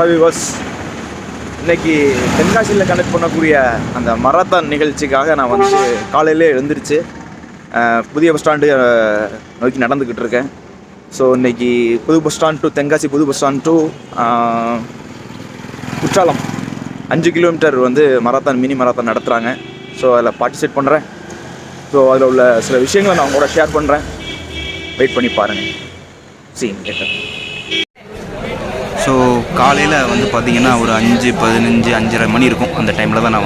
Viewers, இன்றைக்கி தென்காசியில் connect பண்ணக்கூடிய அந்த மராத்தான் நிகழ்ச்சிக்காக நான் வந்து காலையிலே எழுந்திரிச்சு புதிய பஸ் ஸ்டாண்டு நோக்கி நடந்துக்கிட்டு இருக்கேன். ஸோ இன்றைக்கி புது பஸ் ஸ்டாண்ட் டு தென்காசி, புது bus stand to Courtallam 5 kilometre வந்து மராத்தான், மினி மராத்தான் நடத்துகிறாங்க. ஸோ அதில் பார்ட்டிசிபேட் பண்ணுறேன். ஸோ அதில் உள்ள சில விஷயங்களை நான் உங்களோட ஷேர் பண்ணுறேன். வெயிட் பண்ணி பாருங்கள். ஸோ காலையில் வந்து பார்த்திங்கன்னா ஒரு 5:15, 5:30 மணி இருக்கும். அந்த டைமில் தான் நான்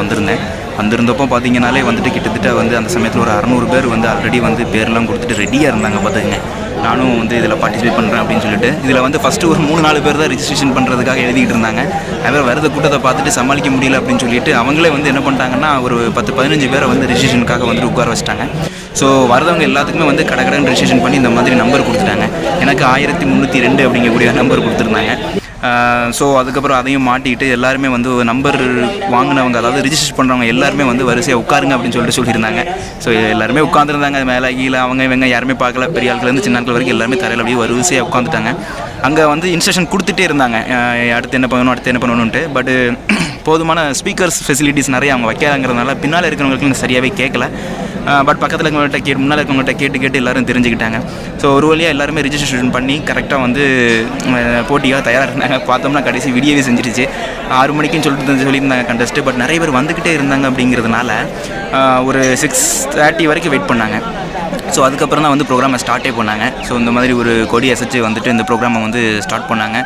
வந்திருந்தப்போ பார்த்திங்கனாலே வந்துட்டு கிட்டத்தட்ட வந்து அந்த சமயத்தில் ஒரு 600 பேர் வந்து ஆல்ரெடி வந்து பேர்லாம் கொடுத்துட்டு ரெடியாக இருந்தாங்க. பார்த்துக்குங்க, நானும் வந்து இதில் பார்ட்டிசிபேட் பண்ணுறேன் அப்படின்னு சொல்லிட்டு இதில் வந்து ஃபஸ்ட்டு ஒரு 3-4 பேர் தான் ரிஜிஸ்ட்ரேஷன் பண்ணுறதுக்காக எழுதிக்கிட்டு இருந்தாங்க. அதே வரத கூட்டத்தை பார்த்துட்டு சமாளிக்க முடியல அப்படின்னு சொல்லிட்டு அவங்களே வந்து என்ன பண்ணிட்டாங்கன்னா ஒரு 10-15 பேரை வந்து ரிஜிஸ்ட்ரேஷனுக்காக வந்து உட்கார வச்சிட்டாங்க. ஸோ வரதவங்க எல்லாத்துக்குமே வந்து கடன் ரிஜிஸ்ட்ரேஷன் பண்ணி இந்த மாதிரி நம்பர் கொடுத்துட்டாங்க. எனக்கு 1302 அப்படிங்கக்கூடிய நம்பர் கொடுத்துருந்தாங்க. ஸோ அதுக்கப்புறம் அதையும் மாட்டிக்கிட்டு எல்லாருமே வந்து நம்பர் வாங்கினவங்க, அதாவது ரிஜிஸ்டர் பண்ணுறவங்க எல்லாருமே வந்து வரிசையாக உட்காருங்க அப்படின்னு சொல்லியிருந்தாங்க. ஸோ எல்லாருமே உட்காந்துருந்தாங்க. மேலே கீழே அவங்க இவங்க யாருமே பார்க்கல. பெரிய ஆட்கள்லேருந்து சின்ன ஆட்கள் வரைக்கும் எல்லாருமே தரையில் அப்படியே வரிசையாக உட்காந்துட்டாங்க. அங்கே வந்து இன்ஸ்ட்ரக்ஷன் கொடுத்துட்டே இருந்தாங்க, அடுத்து என்ன பண்ணணுன்ட்டு. பட்டு போதுமான ஸ்பீக்கர்ஸ் ஃபெசிலிட்டிஸ் நிறைய அவங்க வைக்காதங்கிறதுனால பின்னால் இருக்கிறவங்களுக்கு சரியாகவே கேட்கல. பட் பக்கத்தில் இருக்கவங்கள்ட்ட முன்னால் இருக்கவங்கள்ட்ட கேட்டு எல்லோரும் தெரிஞ்சுக்கிட்டாங்க. ஸோ ஒரு வழியாக எல்லாருமே ரிஜிஸ்ட்ரேஷன் பண்ணி கரெக்டாக வந்து போட்டியாக தயாராக இருந்தாங்க. பார்த்தோம்னா கடைசி விடியவே செஞ்சிருச்சு. 6 மணிக்குன்னு சொல்லியிருந்தாங்க கண்டஸ்ட்டு. பட் நிறைய பேர் வந்துக்கிட்டே இருந்தாங்க அப்படிங்கிறதுனால ஒரு 6:30 வரைக்கும் வெயிட் பண்ணாங்க. ஸோ அதுக்கப்புறம் தான் வந்து ப்ரோக்ராமை ஸ்டார்ட்டே பண்ணாங்க. ஸோ இந்த மாதிரி ஒரு கொடி அசைச்சு வந்துட்டு இந்த ப்ரோக்ராமை வந்து ஸ்டார்ட் பண்ணாங்க.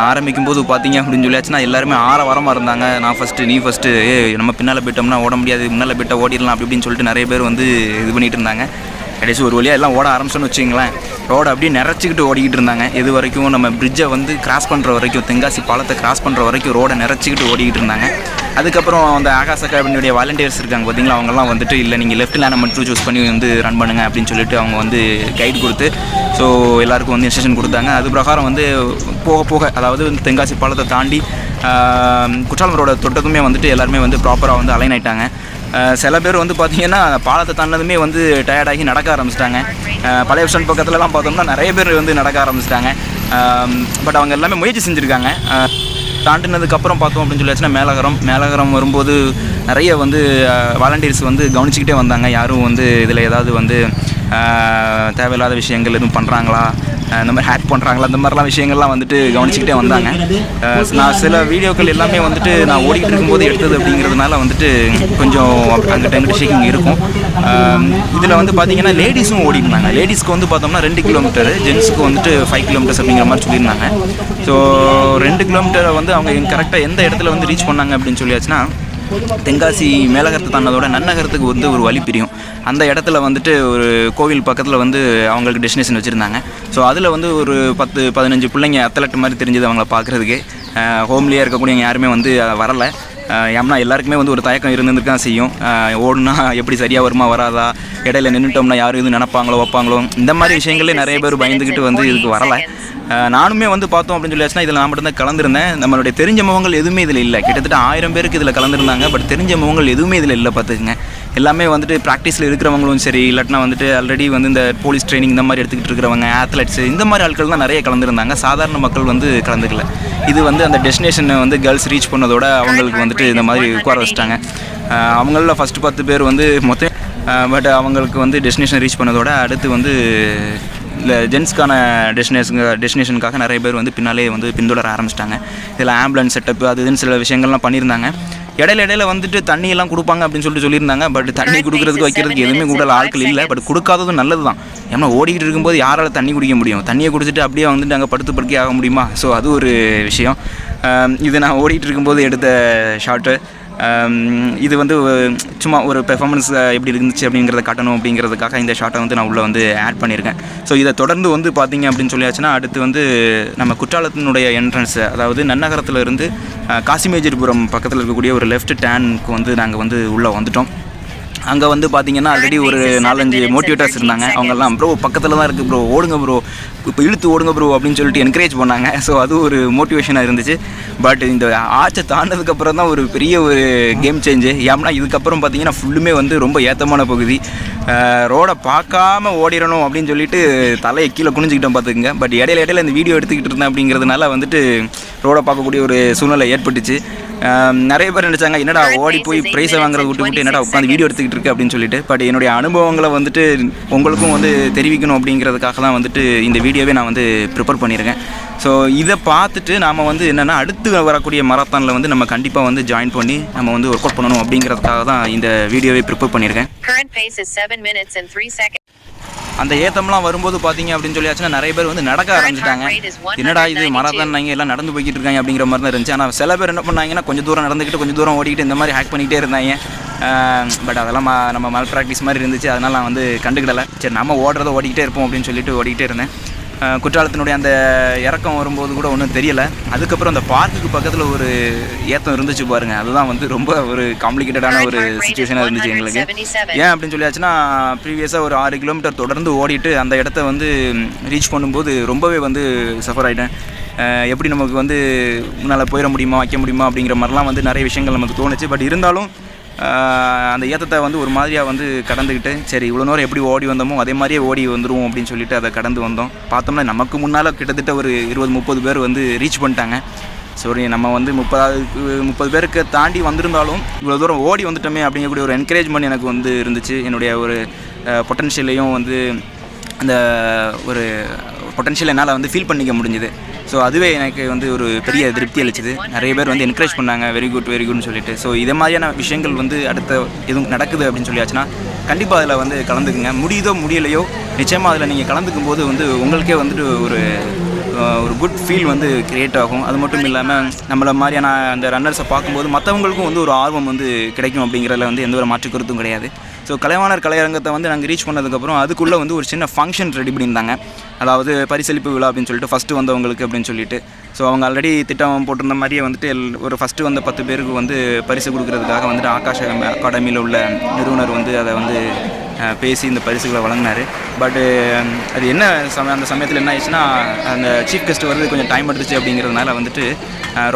ஆரம்பிக்கும் போது பார்த்தீங்க அப்படின்னு சொல்லியாச்சுன்னா எல்லாருமே வரமாக இருந்தாங்க. நான் ஃபஸ்ட்டு, நீ ஃபஸ்ட்டு, நம்ம பின்னால் போயிட்டோம்னா ஓட முடியாது, முன்னால் போய்ட்டா ஓடிடலாம் அப்படி இப்படின்னு சொல்லிட்டு நிறைய பேர் வந்து இது பண்ணிகிட்டு இருந்தாங்க. கடைசி ஒரு வழியாக எல்லாம் ஓட ஆரம்பிச்சோன்னு வச்சுங்களேன். ரோடை அப்படியே நிறச்சிக்கிட்டு ஓடிக்கிட்டு இருந்தாங்க. எது வரைக்கும் நம்ம பிரிட்ஜை வந்து கிராஸ் பண்ணுற வரைக்கும், தென்காசி பாலத்தை கிராஸ் பண்ணுற வரைக்கும் ரோடை நிறச்சிக்கிட்டு ஓடிக்கிட்டு இருந்தாங்க. அதுக்கப்புறம் அந்த ஆகாஷ் அகாடமியுடைய வாலண்டியர்ஸ் இருக்காங்க பார்த்தீங்களா, அவங்கெல்லாம் வந்துட்டு இல்லை நீங்கள் லெஃப்ட் லேனை மட்டும் சூஸ் பண்ணி வந்து ரன் பண்ணுங்கள் அப்படின்னு சொல்லிட்டு அவங்க வந்து கைடு கொடுத்து ஸோ எல்லாருக்கும் வந்து இன்ஸ்ட்ரக்ஷன் கொடுத்தாங்க. அது பிரகாரம் வந்து போக அதாவது தென்காசி பாலத்தை தாண்டி குற்றாலம் ரோட தொட்டதுமே வந்துட்டு எல்லாருமே வந்து ப்ராப்பராக வந்து அலைன் ஆகிட்டாங்க. சில பேர் வந்து பார்த்திங்கன்னா பாலத்தை தாண்டதுமே வந்து டயர்டாகி நடக்க ஆரம்பிச்சிட்டாங்க. பழைய ஸ்டாண்ட் பக்கத்துலலாம் பார்த்தோம்னா நிறைய பேர் வந்து நடக்க ஆரம்பிச்சிட்டாங்க. பட் அவங்க எல்லாமே முயற்சி செஞ்சுருக்காங்க. தாண்டினதுக்கப்புறம் பார்த்தோம் அப்படின்னு சொல்லியாச்சுன்னா மேலகரம் வரும்போது நிறைய வந்து வாலண்டியர்ஸ் வந்து கவனிச்சிக்கிட்டே வந்தாங்க. யாரும் வந்து இதில் ஏதாவது வந்து தேவையில்லாத விஷயங்கள் எதுவும் பண்ணுறாங்களா, இந்த மாதிரி ஹேக் பண்ணுறாங்களா, இந்த மாதிரிலாம் விஷயங்கள்லாம் வந்துட்டு கவனிச்சிக்கிட்டே வந்தாங்க. நான் சில வீடியோக்கள் எல்லாமே வந்துட்டு நான் ஓடிக்கிட்டு இருக்கும்போது எடுத்தது அப்படிங்கிறதுனால வந்துட்டு கொஞ்சம் அங்கிட்ட ஷேக்கிங் இருக்கும். இதில் வந்து பார்த்திங்கன்னா லேடிஸும் ஓடிருந்தாங்க. லேடிஸ்க்கு வந்து பார்த்தோம்னா 2 கிலோமீட்டர், ஜென்ஸுக்கு வந்துட்டு 5 கிலோமீட்டர்ஸ் அப்படிங்கிற மாதிரி சொல்லியிருந்தாங்க. ஸோ 2 கிலோமீட்டரை வந்து அவங்க கரெக்டாக எந்த இடத்துல வந்து ரீச் பண்ணாங்க அப்படின்னு சொல்லியாச்சுன்னா, தென்காசி மேலகரத்தை தாண்டதோட நன்னகரத்துக்கு வந்து ஒரு வழி பிரியும். அந்த இடத்துல வந்துட்டு ஒரு கோவில் பக்கத்தில் வந்து அவங்களுக்கு டெஸ்டினேஷன் வச்சுருந்தாங்க. ஸோ அதில் வந்து ஒரு 10-15 பிள்ளைங்க அத்லட் மாதிரி தெரிஞ்சது அவங்கள பார்க்குறதுக்கு. ஹோம்லியாக இருக்கக்கூடியவங்க யாருமே வந்து வரலை. ஏன்னா எல்லாருக்குமே வந்து ஒரு தயக்கம் இருந்துட்டு தான் செய்யும். ஓடுனா எப்படி சரியாக வருமா வராதா, இடையில நின்றுட்டோம்னா யாரும் எதுவும் நினைப்பாங்களோ வைப்பாங்களோ, இந்த மாதிரி விஷயங்களே நிறைய பேர் பயந்துக்கிட்டு வந்து இதுக்கு வரலை. நானுமே வந்து பார்த்தோம் அப்படின்னு சொல்லியாச்சுன்னா இதில் நான் மட்டும்தான் கலந்துருந்தேன். நம்மளுடைய தெரிஞ்ச முகங்கள் எதுவுமே இதில் இல்லை. கிட்டத்தட்ட 1000 பேருக்கு இதில் கலந்துருந்தாங்க. பட் தெரிஞ்ச முகங்கள் எதுவுமே இதில் இல்லை. பார்த்துக்குங்க, எல்லாமே வந்துட்டு ப்ராக்டிஸில் இருக்கிறவங்களும் சரி, இல்லாட்டினா வந்துட்டு ஆல்ரெடி வந்து இந்த போலீஸ் ட்ரைனிங் இந்த மாதிரி எடுத்துக்கிட்டு இருக்கிறவங்க, ஆத்லெட்ஸ், இந்த மாதிரி ஆட்கள் தான் நிறைய கலந்துருந்தாங்க. சாதாரண மக்கள் வந்து கலந்துக்கல. இது வந்து அந்த டெஸ்டினேஷனை வந்து கேர்ள்ஸ் ரீச் பண்ணதோட அவங்களுக்கு வந்துட்டு இந்த மாதிரி உட்கார வச்சிட்டாங்க. அவங்களில் ஃபஸ்ட்டு 10 பேர் வந்து மொத்தம். பட் அவங்களுக்கு வந்து டெஸ்டினேஷன் ரீச் பண்ணதோட அடுத்து வந்து இல்லை ஜென்ஸ்க்கான டெஸ்டினேஷனுக்காக நிறைய பேர் வந்து பின்னாலே வந்து பின்தொடர ஆரம்பிச்சிட்டாங்க. இதில் ஆம்புலன்ஸ் செட்டப்பு அது இதுன்னு சில விஷயங்கள்லாம் பண்ணியிருந்தாங்க. இடையில வந்துட்டு தண்ணியெல்லாம் கொடுப்பாங்க அப்படின்னு சொல்லியிருந்தாங்க. பட் தண்ணி கொடுக்குறதுக்கு வைக்கிறதுக்கு எதுவுமே கூடல ஆட்கள் இல்லை. பட் கொடுக்காததும் நல்லது தான். ஏன்னா ஓடிக்கிட்டு இருக்கும்போது யாரால் தண்ணி குடிக்க முடியும்? தண்ணியை குடிச்சிட்டு அப்படியே வந்துட்டு அங்கே படுக்கே ஆக முடியுமா? ஸோ அது ஒரு விஷயம். இது நான் ஓடிக்கிட்டு இருக்கும்போது எடுத்த ஷார்ட்டு. இது வந்து சும்மா ஒரு பெர்ஃபார்மன்ஸ் எப்படி இருந்துச்சு அப்படிங்கிறத காட்டணும் அப்படிங்கிறதுக்காக இந்த ஷார்ட்டை வந்து நான் உள்ளே வந்து ஆட் பண்ணியிருக்கேன். ஸோ இதை தொடர்ந்து வந்து பார்த்திங்க அப்படின்னு சொல்லியாச்சுன்னா அடுத்து வந்து நம்ம குற்றாலத்தினுடைய என்ட்ரன்ஸ், அதாவது நன்னகரத்தில் இருந்து காசிமேஜர்புரம் பக்கத்தில் இருக்கக்கூடிய ஒரு லெஃப்ட் டேனுக்கு வந்து நாங்கள் வந்து உள்ளே வந்துட்டோம். அங்கே வந்து பார்த்திங்கன்னா ஆல்ரெடி ஒரு 4-5 மோட்டிவேட்டர்ஸ் இருந்தாங்க. அவங்கெல்லாம் ப்ரோ பக்கத்தில் தான் இருக்குது ப்ரோ, ஓடுங்க ப்ரோ, இப்போ இழுத்து ஓடுங்க ப்ரோ அப்படின்னு சொல்லிட்டு என்கரேஜ் பண்ணாங்க. ஸோ அது ஒரு மோட்டிவேஷனாக இருந்துச்சு. பட் இந்த ஆச்சை தாண்டதுக்கப்புறம் தான் ஒரு பெரிய ஒரு கேம் சேஞ்சு. ஏன்னா இதுக்கப்புறம் பார்த்திங்கன்னா ஃபுல்லுமே வந்து ரொம்ப ஏற்றமான பகுதி. ரோடை பார்க்காம ஓடிடணும் அப்படின்னு சொல்லிட்டு தலையை கீழே குனிஞ்சிக்கிட்டோம் பார்த்துக்குங்க. பட் இடையில இந்த வீடியோ எடுத்துக்கிட்டு இருந்தேன் அப்படிங்கிறதுனால வந்துட்டு ரோடை பார்க்கக்கூடிய ஒரு சூழ்நிலை ஏற்பட்டுச்சு. நிறைய பேர் நினச்சாங்க என்னடா ஓடி போய் ப்ரைஸை வாங்குறத விட்டு என்னடா உட்காந்து வீடியோ எடுத்துக்கிட்டு இருக்கு அப்படின்னு சொல்லிட்டு. பட் என்னுடைய அனுபவங்களை வந்துட்டு உங்களுக்கும் வந்து தெரிவிக்கணும் அப்படிங்கிறதுக்காக தான் வந்துட்டு இந்த வீடியோவே நான் வந்து ப்ரிப்பேர் பண்ணியிருக்கேன். ஸோ இதை பார்த்துட்டு நாம் வந்து என்னென்னா அடுத்து வரக்கூடிய மராத்தானில் வந்து நம்ம கண்டிப்பாக வந்து ஜாயின் பண்ணி நம்ம வந்து ஒர்க் அவுட் பண்ணணும் அப்படிங்கிறதுக்காக தான் இந்த வீடியோவே ப்ரிப்பேர் பண்ணியிருக்கேன். அந்த ஏத்தம்லாம் வரும்போது பார்த்தீங்க அப்படின்னு சொல்லியாச்சுன்னா நிறைய பேர் வந்து நடக்க ஆரம்பிச்சிட்டாங்க. என்னடா இது மராத்தான் நாங்கள் எல்லாம் நடந்து போய்கிட்டு இருக்காங்க அப்படிங்கிற மாதிரி தான் இருந்துச்சு. ஆனால் சில பேர் என்ன பண்ணாங்கன்னா கொஞ்சம் தூரம் நடந்துக்கிட்டு கொஞ்சம் தூரம் ஓடிக்கிட்டு இந்த மாதிரி ஹேக் பண்ணிகிட்டே இருந்தாங்க. பட் அதெல்லாம் நம்ம மல் ப்ராக்டிஸ் மாதிரி இருந்துச்சு. அதனால் நான் வந்து கண்டுக்கிடலை. சரி நம்ம ஓடுறதை ஓடிக்கிட்டே இருப்போம் அப்படின்னு சொல்லிட்டு ஓடிக்கிட்டே இருந்தேன். குற்றாலத்தினுடைய அந்த இறக்கம் வரும்போது கூட ஒன்றும் தெரியலை. அதுக்கப்புறம் அந்த பார்க்குக்கு பக்கத்தில் ஒரு ஏத்தம் இருந்துச்சு பாருங்கள். அதுதான் வந்து ரொம்ப ஒரு காம்ப்ளிகேட்டடான ஒரு சுச்சுவேஷனாக இருந்துச்சு எங்களுக்கு. ஏன் அப்படின்னு சொல்லியாச்சுன்னா ப்ரீவியஸாக ஒரு 6 கிலோமீட்டர் தொடர்ந்து ஓடிட்டு அந்த இடத்த வந்து ரீச் பண்ணும்போது ரொம்பவே வந்து சஃபர் ஆகிட்டேன். எப்படி நமக்கு வந்து முன்னால் போயிட முடியுமா வைக்க முடியுமா அப்படிங்கிற மாதிரிலாம் வந்து நிறைய விஷயங்கள் நமக்கு தோணுச்சு. பட் இருந்தாலும் அந்த ஏற்றத்தை வந்து ஒரு மாதிரியாக வந்து கடந்துக்கிட்டு சரி இவ்வளோ நேரம் எப்படி ஓடி வந்தோமோ அதே மாதிரியே ஓடி வந்துடுவோம் அப்படின்னு சொல்லிட்டு அதை கடந்து வந்தோம். பார்த்தோம்னா நமக்கு முன்னால் கிட்டத்தட்ட ஒரு 20-30 பேர் வந்து ரீச் பண்ணிட்டாங்க. சரி நம்ம வந்து 30 பேருக்கு தாண்டி வந்திருந்தாலும் இவ்வளோ தூரம் ஓடி வந்துட்டோமே அப்படிங்கக்கூடிய ஒரு என்கரேஜ்மெண்ட் எனக்கு வந்து இருந்துச்சு. என்னுடைய ஒரு பொட்டன்ஷியலையும் வந்து அந்த ஒரு பொட்டன்ஷியல் என்னால் வந்து ஃபீல் பண்ணிக்க முடிஞ்சுது. ஸோ அதுவே எனக்கு வந்து ஒரு பெரிய திருப்தி அளிச்சுது. நிறைய பேர் வந்து என்கரேஜ் பண்ணாங்க வெரி குட்னு சொல்லிட்டு. ஸோ இதே மாதிரியான விஷயங்கள் வந்து அடுத்த எதுவும் நடக்குது அப்படின்னு சொல்லியாச்சுன்னா கண்டிப்பாக அதில் வந்து கலந்துக்குங்க. முடியுதோ முடியலையோ நிச்சயமாக அதில் நீங்கள் கலந்துக்கும் போது வந்து உங்களுக்கே வந்துட்டு ஒரு குட் ஃபீல் வந்து க்ரியேட் ஆகும். அது மட்டும் இல்லாமல் நம்மளை மாதிரியான அந்த ரன்னர்ஸை பார்க்கும்போது மற்றவங்களுக்கும் வந்து ஒரு ஆர்வம் வந்து கிடைக்கும் அப்படிங்கிறதுல வந்து எந்த ஒரு மாற்று கருத்தும் கிடையாது. ஸோ கலைவாணர் கலையரங்கத்தை வந்து நாங்கள் ரீச் பண்ணதுக்கப்புறம் அதுக்குள்ளே வந்து ஒரு சின்ன ஃபங்க்ஷன் ரெடி பண்ணியிருந்தாங்க. அதாவது பரிசளிப்பு விழா அப்படின்னு சொல்லிட்டு ஃபஸ்ட்டு வந்தவங்களுக்கு அப்படின்னு சொல்லிட்டு. ஸோ அவங்க ஆல்ரெடி திட்டம் போட்டிருந்த மாதிரியே வந்துட்டு ஒரு ஃபஸ்ட்டு வந்த 10 பேருக்கு வந்து பரிசு கொடுக்கறதுக்காக வந்துட்டு அகாடமியில் உள்ள நிறுவனர் வந்து அதை வந்து பேசி இந்த பரிசுகளை வழங்கினார். பட்டு அது என்ன அந்த சமயத்தில் என்ன ஆயிடுச்சுன்னா அந்த சீஃப் கெஸ்ட் வந்து கொஞ்சம் டைம் எடுத்துச்சு அப்படிங்கிறதுனால வந்துட்டு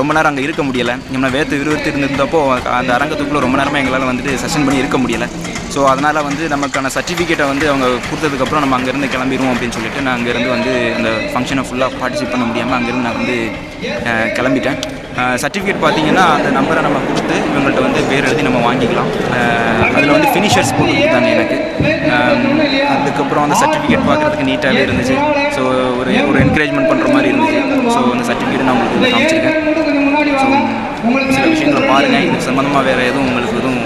ரொம்ப நேரம் அங்கே இருக்க முடியலை. நம்ம விறுவிறுத்து இருந்திருந்தப்போ அந்த அரங்கத்துக்குள்ளே ரொம்ப நேரமாக எங்களால் வந்துட்டு செஷன் பண்ணி இருக்க முடியலை. ஸோ அதனால் வந்து நமக்கான சர்டிஃபிகேட்டை வந்து அவங்க கொடுத்ததுக்கப்புறம் நம்ம அங்கேருந்து கிளம்பிடுவோம் அப்படின்னு சொல்லிட்டு நான் அங்கேருந்து வந்து அந்த ஃபங்க்ஷனை ஃபுல்லாக பார்ட்டிசிபேட் பண்ண முடியாமல் அங்கேருந்து நான் வந்து கிளம்பிட்டேன். சர்டிஃபிகேட் பார்த்திங்கன்னா அந்த நம்பரை நம்ம கொடுத்து இவங்கள்ட்ட வந்து பேர் எழுதி நம்ம வாங்கிக்கலாம். அதில் வந்து ஃபினிஷர்ஸ் போட்டு கொடுத்தாங்க எனக்கு. அதுக்கப்புறம் அந்த சர்டிஃபிகேட் பார்க்குறதுக்கு நீட்டாகவே இருந்துச்சு. ஸோ ஒரு என்கரேஜ்மெண்ட் பண்ணுற மாதிரி இருந்துச்சு. ஸோ அந்த சர்டிஃபிகேட் நான் உங்களுக்கு காமிச்சிருக்கேன். ஸோ சில விஷயங்களை பாருங்கள். இது சம்மந்தமாக வேறு எதுவும் உங்களுக்கு எதுவும்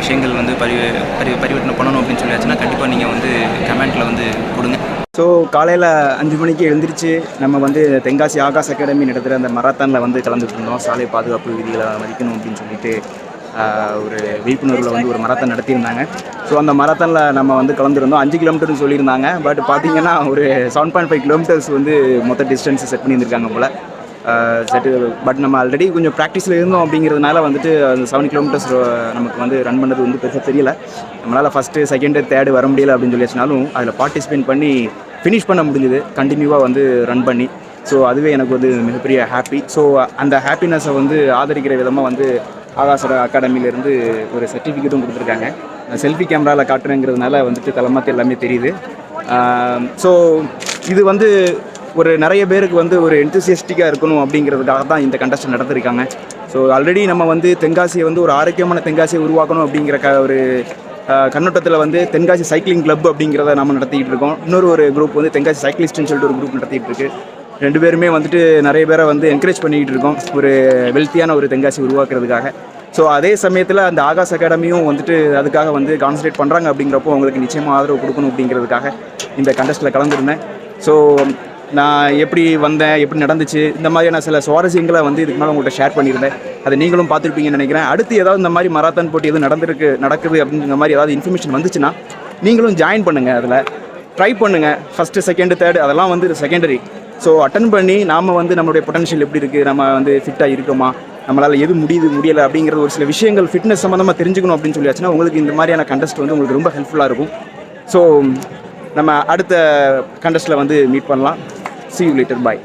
விஷயங்கள் வந்து பரிவர்த்தனை பண்ணணும் அப்படின்னு சொல்லியாச்சுன்னா கண்டிப்பாக நீங்கள் வந்து கமெண்ட்டில் வந்து கொடுங்க. ஸோ காலையில் 5 மணிக்கு எழுந்திரிச்சு நம்ம வந்து தென்காசி ஆகாஷ் அகாடமி நடத்துகிற அந்த மராத்தானில் வந்து கலந்துட்டு இருந்தோம். சாலை பாதுகாப்பு விதிகளை மதிக்கணும் அப்படின்னு சொல்லிட்டு ஒரு விழிப்புணர்வில் வந்து ஒரு மராத்தான் நடத்தியிருந்தாங்க. ஸோ அந்த மராத்தானில் நம்ம வந்து கலந்துருந்தோம். 5 கிலோமீட்டர்னு சொல்லியிருந்தாங்க. பட் பார்த்திங்கன்னா ஒரு 7.5 கிலோமீட்டர்ஸ் வந்து மொத்த டிஸ்டன்ஸ் செட் பண்ணியிருந்திருக்காங்க போல். பட் நம்ம ஆல்ரெடி கொஞ்சம் ப்ராக்டிஸில் இருந்தோம் அப்படிங்கிறதுனால வந்துட்டு அந்த 7 கிலோமீட்டர்ஸ் நமக்கு வந்து ரன் பண்ணது வந்து பெருசாக தெரியல. நம்மளால் ஃபஸ்ட்டு செகண்டு தேர்டு வர முடியல அப்படின்னு சொல்லியாச்சுனாலும் அதில் பார்ட்டிசிபேட் பண்ணி ஃபினிஷ் பண்ண முடிஞ்சுது கண்டினியூவாக வந்து ரன் பண்ணி. ஸோ அதுவே எனக்கு வந்து மிகப்பெரிய ஹாப்பி. ஸோ அந்த ஹாப்பினஸை வந்து ஆதரிக்கிற விதமாக வந்து ஆகாஷ் அகாடமியிலேருந்து ஒரு சர்டிஃபிகேட்டும் கொடுத்துருக்காங்க. செல்ஃபி கேமராவில் காட்டுறேங்கிறதுனால வந்துட்டு தலைமாற்றி எல்லாமே தெரியுது. ஸோ இது வந்து ஒரு நிறைய பேருக்கு வந்து ஒரு என்தூசியஸ்டிக்காக இருக்கணும் அப்படிங்கிறதுக்காக தான் இந்த கண்டஸ்ட் நடத்திருக்காங்க. ஸோ ஆல்ரெடி நம்ம வந்து தென்காசியை வந்து ஒரு ஆரோக்கியமான தென்காசியை உருவாக்கணும் அப்படிங்கிற ஒரு கண்ணோட்டத்தில் வந்து தென்காசி சைக்கிளிங் கிளப் அப்படிங்கிறத நம்ம நடத்திக்கிட்டு இருக்கோம். இன்னொரு குரூப் வந்து தென்காசி சைக்கிளிஸ்ட்னு சொல்லிட்டு ஒரு குரூப் நடத்திட்டு இருக்கு. 2 பேருமே வந்துட்டு நிறைய பேரை வந்து என்கரேஜ் பண்ணிக்கிட்டு இருக்கோம் ஒரு வெல்த்தியான ஒரு தென்காசி உருவாக்குறதுக்காக. ஸோ அதே சமயத்தில் அந்த ஆகாஷ் அகாடமியும் வந்துட்டு அதுக்காக வந்து கான்சன்ட்ரேட் பண்ணுறாங்க அப்படிங்கிறப்போ அவங்களுக்கு நிச்சயமாக ஆதரவு கொடுக்கணும் அப்படிங்கிறதுக்காக இந்த கண்டஸ்ட்டில் கலந்துருந்தேன். ஸோ நான் எப்படி வந்தேன், எப்படி நடந்துச்சு, இந்த மாதிரியான சில சுவாரஸ்யங்களை வந்து இதுக்கு மேலே உங்கள்கிட்ட ஷேர் பண்ணியிருந்தேன். அதை நீங்களும் பார்த்துருப்பீங்கன்னு நினைக்கிறேன். அடுத்து ஏதாவது இந்த மாதிரி மராத்தான் போட்டி எதுவும் நடக்குது அப்படிங்கிற மாதிரி ஏதாவது இன்ஃபர்மேஷன் வந்துச்சுன்னா நீங்களும் ஜாயின் பண்ணுங்கள். அதில் ட்ரை பண்ணுங்கள். ஃபஸ்ட்டு செகண்டு தேர்டு அதெல்லாம் வந்து செகண்டரி. ஸோ அட்டன் பண்ணி நாம் வந்து நம்மளுடைய பொட்டன்ஷியல் எப்படி இருக்குது, நம்ம வந்து ஃபிட்டாக இருக்கோமா, நம்மளால் எது முடியலை அப்படிங்கிறது ஒரு சில விஷயங்கள் ஃபிட்னஸ் சம்மந்தமாக தெரிஞ்சுக்கணும் அப்படின்னு சொல்லியாச்சுன்னா உங்களுக்கு இந்த மாதிரியான கண்டஸ்ட் வந்து உங்களுக்கு ரொம்ப ஹெல்ப்ஃபுல்லாக இருக்கும். ஸோ நம்ம அடுத்த கண்டஸ்ட்டில் வந்து மீட் பண்ணலாம். See you later. Bye.